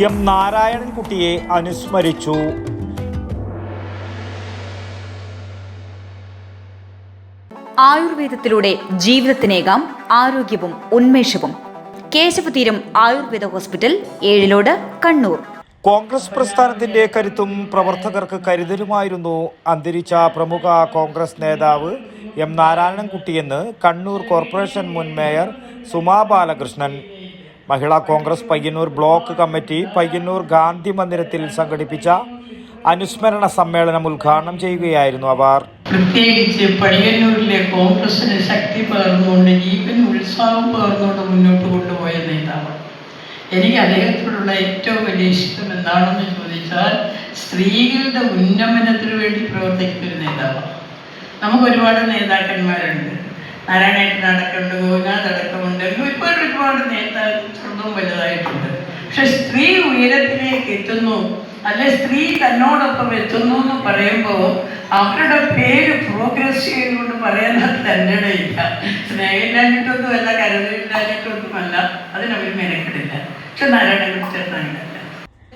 M നാരായണൻകുട്ടിയെ അനുസ്മരിച്ചു. ആയുർവേദത്തിലൂടെ ജീവിതത്തിനേകാം ആരോഗ്യവും ഉന്മേഷവും. കേശവതീരം ആയുർവേദ ഹോസ്പിറ്റൽ, ഏഴിലോട്, കണ്ണൂർ. കോൺഗ്രസ് പ്രസ്ഥാനത്തിന്റെ കരുത്തും പ്രവർത്തകർക്ക് കരുതലുമായിരുന്നു അന്തരിച്ച പ്രമുഖ കോൺഗ്രസ് നേതാവ് എം നാരായണൻകുട്ടിയെന്ന് കണ്ണൂർ കോർപ്പറേഷൻ മുൻ മേയർ സുമാ ബാലകൃഷ്ണൻ. മഹിളാ കോൺഗ്രസ് പയ്യന്നൂർ ബ്ലോക്ക് കമ്മിറ്റി പയ്യന്നൂർ ഗാന്ധി മന്ദിരത്തിൽ സംഘടിപ്പിച്ച അനുസ്മരണ സമ്മേളനം ഉദ്ഘാടനം ചെയ്യുകയായിരുന്നു അവർ. പ്രത്യേകിച്ച് പയ്യന്നൂരിലെ കോൺഗ്രസിന് ശക്തി പകർന്നുകൊണ്ട്, ജീവൻ ഉത്സാഹം പകർന്നുകൊണ്ട് മുന്നോട്ട് കൊണ്ടുപോയ നേതാവ്. എനിക്ക് അദ്ദേഹത്തോടുള്ള ഏറ്റവും വലിയ ഇഷ്ടം എന്താണെന്ന് ചോദിച്ചാൽ, സ്ത്രീകളുടെ ഉന്നമനത്തിന് വേണ്ടി പ്രവർത്തിക്കുന്ന ഒരു നേതാവാണ്. നമുക്ക് ഒരുപാട് നേതാക്കന്മാരുണ്ട്, നാരായണേട്ടനടക്കമുണ്ട്, ഗോപിനാഥടക്കമുണ്ട്, ഒരുപാട് നേതാക്കൾ ചെറുതും വലുതായിട്ടുണ്ട്. പക്ഷെ സ്ത്രീ ഉയരത്തിലേക്ക് എത്തുന്നു, അല്ലെ സ്ത്രീ തന്നോടൊപ്പം എത്തുന്നു എന്ന് പറയുമ്പോൾ അവരുടെ പേര് പ്രോഗ്രസ് ചെയ്യുകൊണ്ട് പറയാൻ തന്നെ ഇല്ല. സ്നേഹമില്ലാഞ്ഞിട്ടൊന്നുമല്ല, കരുതലില്ലാഞ്ഞിട്ടൊന്നുമല്ല, അതിനവർ മെനക്കെടില്ല. പക്ഷെ നാരായണകുട്ടനല്ല.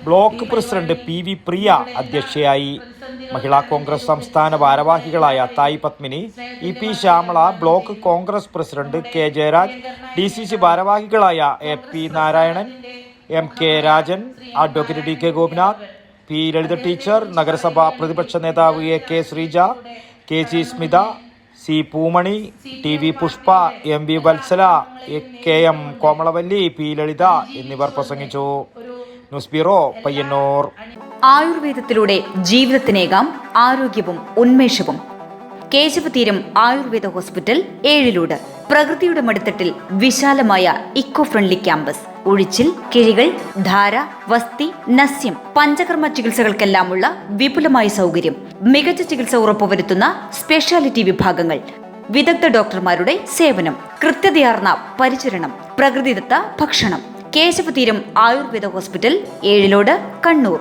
Block president P V Priya അധ്യക്ഷയായി. മഹിളാ കോൺഗ്രസ് സംസ്ഥാന ഭാരവാഹികളായ Thayi Padmini, E P Shyamala, block Congress president K Jayaraj, DCC ഭാരവാഹികളായ A P Narayanan, M K Rajan, advocate D K Gopinath, P Lalitha teacher, നഗരസഭാ പ്രതിപക്ഷ നേതാവ് A K Sreeja, K C Smitha, C Poomani, T V Pushpa, M V Valsala, K M Komalavalli, P Lalitha എന്നിവർ പ്രസംഗിച്ചു. News bureau, Payyanur. ആയുർവേദത്തിലൂടെ ജീവിതത്തിനേകാം ആരോഗ്യവും ഉന്മേഷവും. കേശവതീരം ആയുർവേദ ഹോസ്പിറ്റൽ, ഏഴിലോട്. പ്രകൃതിയുടെ മടിത്തട്ടിൽ വിശാലമായ ഇക്കോ ഫ്രണ്ട്ലി ക്യാമ്പസ്. ഒഴിച്ചിൽ, കിഴികൾ, ധാര, വസ്തി, നസ്യം, പഞ്ചകർമ്മ ചികിത്സകൾക്കെല്ലാമുള്ള വിപുലമായ സൗകര്യം. മികച്ച ചികിത്സ ഉറപ്പുവരുത്തുന്ന സ്പെഷ്യാലിറ്റി വിഭാഗങ്ങൾ, വിദഗ്ധ ഡോക്ടർമാരുടെ സേവനം, കൃത്യതയാർന്ന പരിചരണം, പ്രകൃതിദത്ത ഭക്ഷണം. കേശവതീരം ആയുർവേദ ഹോസ്പിറ്റൽ, ഏഴിലോട്, കണ്ണൂർ.